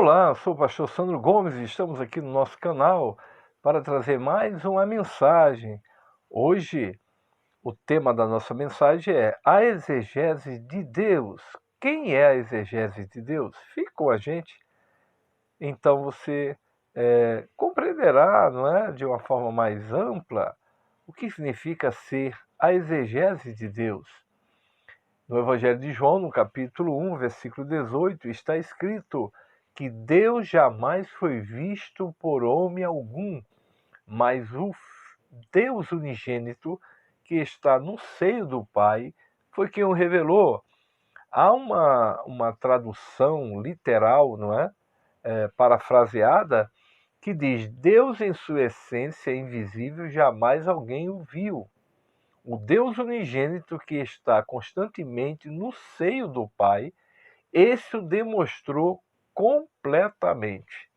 Olá, sou o pastor Sandro Gomes e estamos aqui no nosso canal para trazer mais uma mensagem. Hoje, o tema da nossa mensagem é a exegese de Deus. Quem é a exegese de Deus? Fique com a gente, então você compreenderá, não é, de uma forma mais ampla, o que significa ser a exegese de Deus. No Evangelho de João, no capítulo 1, versículo 18, está escrito que Deus jamais foi visto por homem algum, mas o Deus unigênito, que está no seio do Pai, foi quem o revelou. Há uma tradução literal, não é? Parafraseada, que diz: Deus em sua essência invisível, jamais alguém o viu. O Deus unigênito que está constantemente no seio do Pai, esse o demonstrou completamente.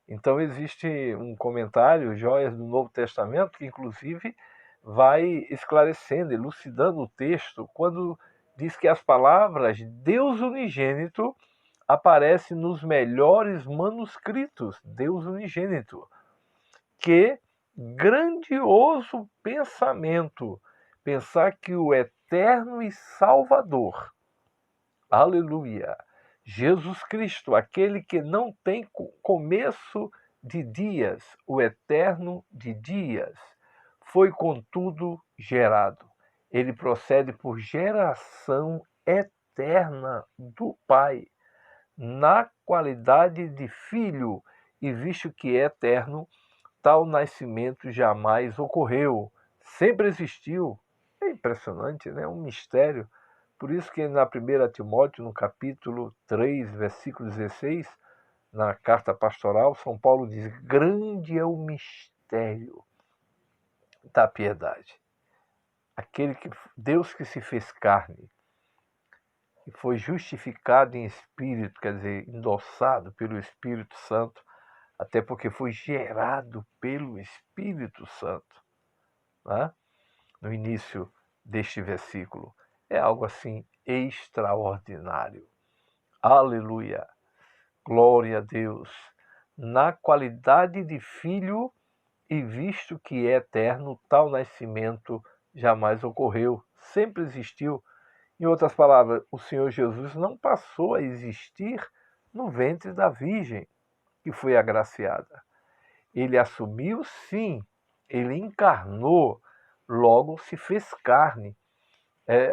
Então existe um comentário, Joias do Novo Testamento, que inclusive vai esclarecendo, elucidando o texto, quando diz que as palavras Deus unigênito aparecem nos melhores manuscritos, Deus unigênito. Que grandioso pensamento! Pensar que o eterno e Salvador, aleluia, Jesus Cristo, aquele que não tem começo de dias, o eterno de dias, foi contudo gerado. Ele procede por geração eterna do Pai, na qualidade de filho, e visto que é eterno, tal nascimento jamais ocorreu, sempre existiu. É impressionante, né? É um mistério. Por isso que na 1 Timóteo, no capítulo 3, versículo 16, na carta pastoral, São Paulo diz: grande é o mistério da piedade. Aquele que Deus que se fez carne e foi justificado em espírito, quer dizer, endossado pelo Espírito Santo, até porque foi gerado pelo Espírito Santo, né? No início deste versículo. É algo assim extraordinário. Aleluia! Glória a Deus! Na qualidade de filho, e visto que é eterno, tal nascimento jamais ocorreu, sempre existiu. Em outras palavras, o Senhor Jesus não passou a existir no ventre da Virgem, que foi agraciada. Ele assumiu, sim, ele encarnou, logo se fez carne,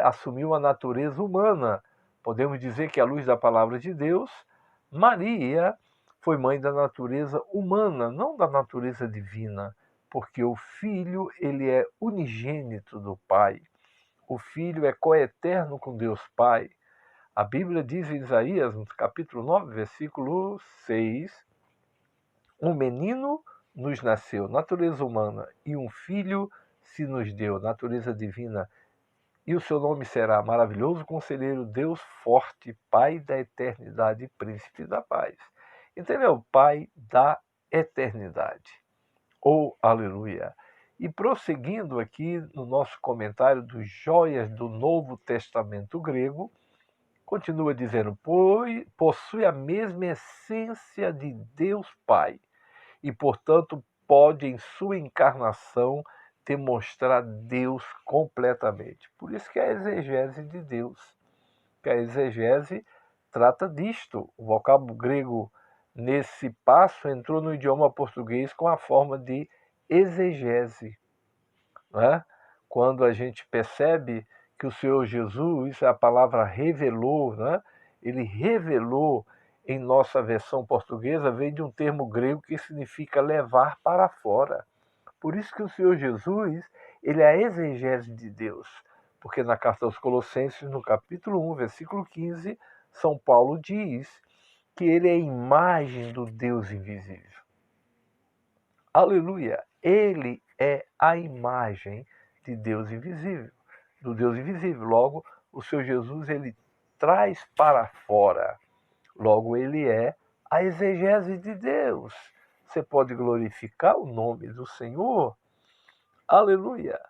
assumiu a natureza humana. Podemos dizer que, à luz da palavra de Deus, Maria foi mãe da natureza humana, não da natureza divina, porque o Filho, ele é unigênito do Pai. O Filho é coeterno com Deus Pai. A Bíblia diz em Isaías, no capítulo 9, versículo 6, um menino nos nasceu, natureza humana, e um filho se nos deu, natureza divina. E o seu nome será Maravilhoso Conselheiro, Deus Forte, Pai da Eternidade e Príncipe da Paz. Então ele é o Pai da Eternidade. Oh, aleluia! E prosseguindo aqui no nosso comentário dos Joias do Novo Testamento grego, continua dizendo: pois possui a mesma essência de Deus Pai e, portanto, pode, em sua encarnação, demonstrar Deus completamente. Por isso que é a exegese de Deus, que a exegese trata disto. O vocábulo grego, nesse passo, entrou no idioma português com a forma de exegese, né? Quando a gente percebe que o Senhor Jesus, a palavra revelou, né? Ele revelou, em nossa versão portuguesa, vem de um termo grego que significa levar para fora. Por isso que o Senhor Jesus, ele é a exegese de Deus. Porque na carta aos Colossenses, no capítulo 1, versículo 15, São Paulo diz que ele é a imagem do Deus invisível. Aleluia! Ele é a imagem de Deus invisível, do Deus invisível. Logo, o Senhor Jesus, ele traz para fora. Logo, ele é a exegese de Deus. Você pode glorificar o nome do Senhor? Aleluia!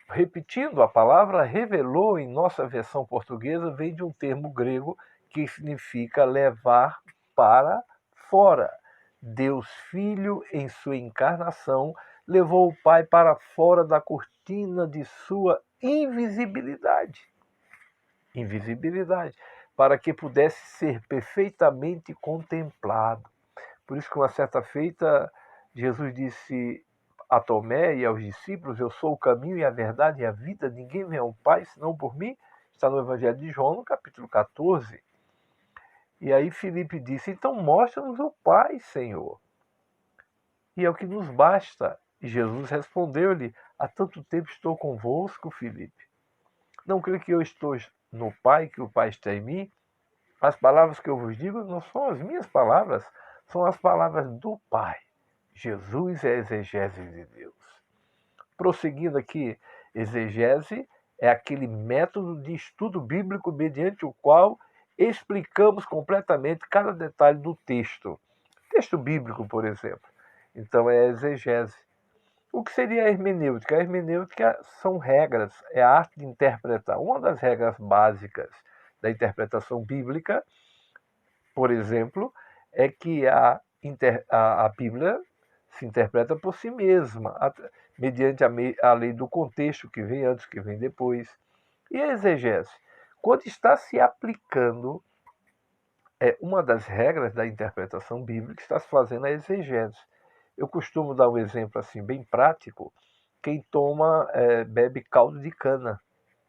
Repetindo, a palavra revelou em nossa versão portuguesa vem de um termo grego que significa levar para fora. Deus Filho, em sua encarnação, levou o Pai para fora da cortina de sua invisibilidade. Invisibilidade, para que pudesse ser perfeitamente contemplado. Por isso que uma certa feita, Jesus disse a Tomé e aos discípulos: eu sou o caminho e a verdade e a vida, ninguém vem ao Pai senão por mim. Está no Evangelho de João, no capítulo 14. E aí Filipe disse: então mostra-nos o Pai, Senhor. E é o que nos basta. E Jesus respondeu-lhe: há tanto tempo estou convosco, Filipe. Não creio que eu estou no Pai, que o Pai está em mim? As palavras que eu vos digo não são as minhas palavras, são as palavras do Pai. Jesus é a exegese de Deus. Prosseguindo aqui, exegese é aquele método de estudo bíblico mediante o qual explicamos completamente cada detalhe do texto. Texto bíblico, por exemplo. Então é exegese. O que seria a hermenêutica? A hermenêutica são regras, é a arte de interpretar. Uma das regras básicas da interpretação bíblica, por exemplo, é que a Bíblia se interpreta por si mesma, mediante a lei do contexto que vem antes, que vem depois. E a exegese? Quando está se aplicando uma das regras da interpretação bíblica, está se fazendo a exegese. Eu costumo dar um exemplo assim bem prático. Quem toma, bebe caldo de cana,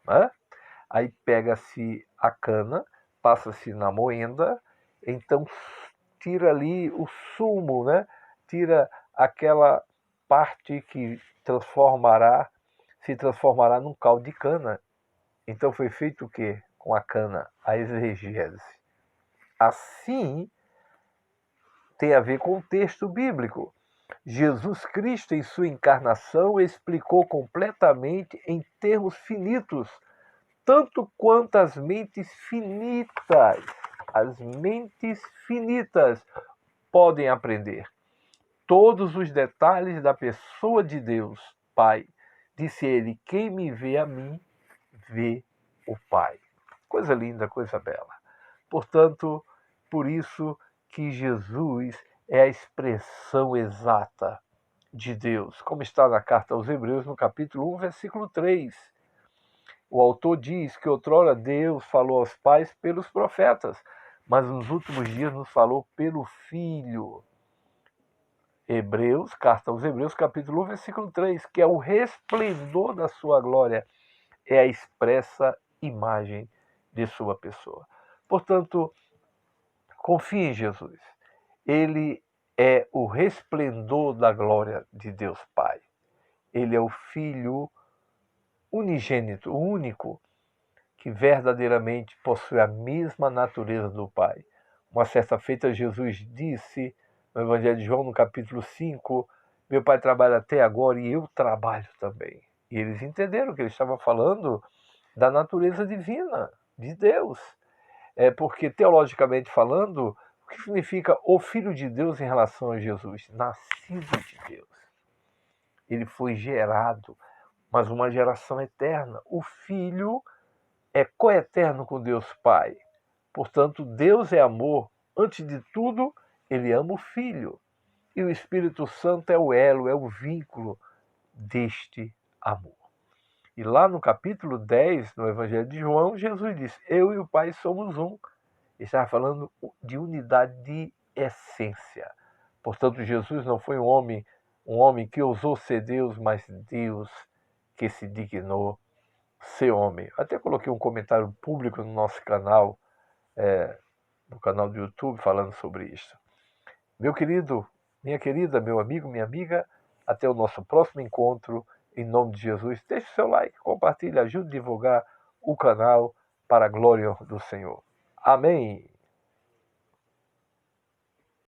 né? Aí pega-se a cana, passa-se na moenda, então tira ali o sumo, né? Tira aquela parte que se transformará num caldo de cana. Então foi feito o quê? Com a cana, a exegese. Assim, tem a ver com o texto bíblico. Jesus Cristo, em sua encarnação, explicou completamente em termos finitos, tanto quanto as mentes finitas podem aprender. Todos os detalhes da pessoa de Deus, Pai. Disse ele: quem me vê a mim, vê o Pai. Coisa linda, coisa bela. Portanto, por isso que Jesus é a expressão exata de Deus, como está na carta aos Hebreus, no capítulo 1, versículo 3. O autor diz que outrora Deus falou aos pais pelos profetas, mas nos últimos dias nos falou pelo Filho. Hebreus, carta aos Hebreus, capítulo 1, versículo 3, que é o resplendor da sua glória, é a expressa imagem de sua pessoa. Portanto, confie em Jesus. Ele é o resplendor da glória de Deus Pai. Ele é o Filho unigênito, único, que verdadeiramente possui a mesma natureza do Pai. Uma certa feita, Jesus disse no Evangelho de João, no capítulo 5, meu Pai trabalha até agora e eu trabalho também. E eles entenderam que ele estava falando da natureza divina de Deus. Porque, teologicamente falando, o que significa o Filho de Deus em relação a Jesus? Nascido de Deus. Ele foi gerado, mas uma geração eterna. O Filho é coeterno com Deus Pai. Portanto, Deus é amor. Antes de tudo, ele ama o Filho. E o Espírito Santo é o elo, é o vínculo deste amor. E lá no capítulo 10, no Evangelho de João, Jesus diz: eu e o Pai somos um. Ele estava falando de unidade de essência. Portanto, Jesus não foi um homem que ousou ser Deus, mas Deus que se dignou ser homem. Até coloquei um comentário público no nosso canal, no canal do YouTube, falando sobre isso. Meu querido, minha querida, meu amigo, minha amiga, até o nosso próximo encontro. Em nome de Jesus, deixe o seu like, compartilhe, ajude a divulgar o canal para a glória do Senhor. Amém.